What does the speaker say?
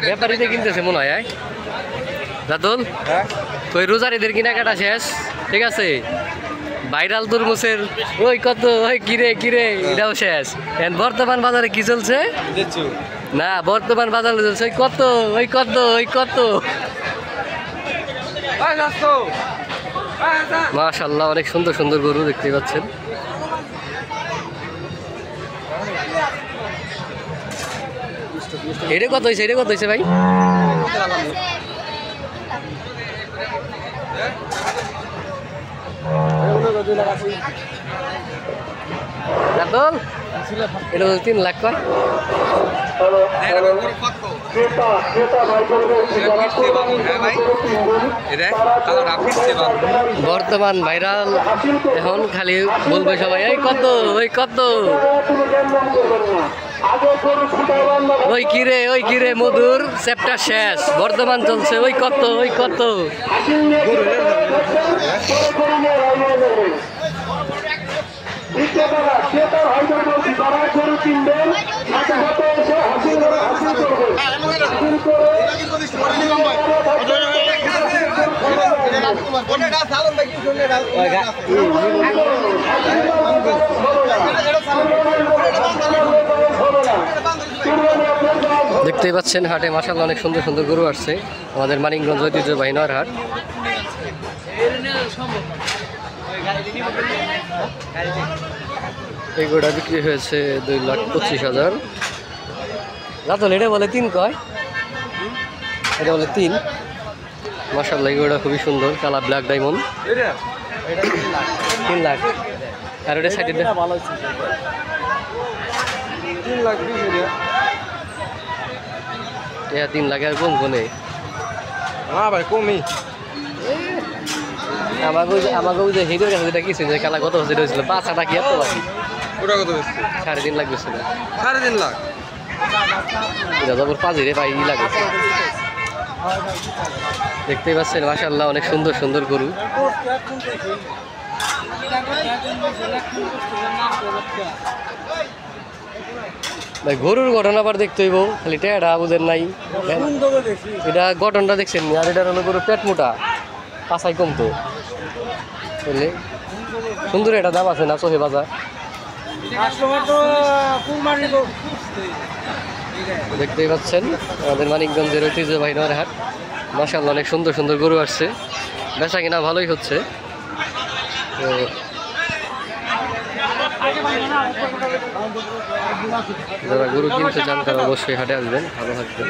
ব্যাপারীতে কিনতেছে মনে হয় রাতুল ওই রোজারিদের কেনাকাটা শেষ ঠিক আছে ভাইরাল তরমুজের ওই কত ওই কিরে এটাও শেষ বর্তমান বাজারে কি চলছে না বর্তমান বাজারে চলছে ওই কত মাশাআল্লাহ অনেক সুন্দর সুন্দর গরু দেখতে পাচ্ছেন এটা কত হয়েছে ভাই রাতুল এটা 3 লাখ কয় বর্তমান ভাইরাল এখন খালি বলবে সবাই ওই কত ওই কিরে মধুর চ্যাপ্টার শেষ বর্তমান চলছে ওই কত দেখতেই পাচ্ছেন হাটে মাশাআল্লাহ অনেক সুন্দর সুন্দর গরু আসছে আমাদের মানিকগঞ্জ ঐতিহ্যবাহী নরহাট এই গরুটা বিক্রি হয়েছে 2,25,000 রাতুল এটা বলে 3 কয় এটা বলে 3 মাশাআল্লাহ এই গরুটা খুবই সুন্দর কালা ব্ল্যাক ডায়মন্ড 3 লাখ আর ওটা সাইডে ভালো আছে 3 লাখ 3 লাখ আর কম কোনে হ্যাঁ ভাই কমই আমাকে ওই যে হিরোর কাছে যেটা কিছু যে কালা কত বছর হয়েছিল বাচ্চাটা কি এত বাকি ওটা কত বেশি 3.5 লাখ বেশি না 3.5 লাখ এটা জবর 5 রে ভাই লাগে দেখতেই পাচ্ছেন মাশাআল্লাহ অনেক সুন্দর সুন্দর গরু ভাই গরুর ঘটনা আবার দেখতে হইব খালি টেড়া বুঝেন নাই এটা গঠনটা দেখছেন আর এটা হলো গরু পেট মোটা পাছাই কমতো বুঝলে সুন্দর এটা দাম আছে না চোখে বাজার দেখতেই পাচ্ছেন আমাদের মানিকগঞ্জের ঐতিহ্যবাহী নরহাট মাশাআল্লাহ অনেক সুন্দর সুন্দর গরু আসছে বেচা কিনা ভালোই হচ্ছে তো যারা গরু কিনতে চান তারা অবশ্যই হাটে আসবেন ভালো থাকবেন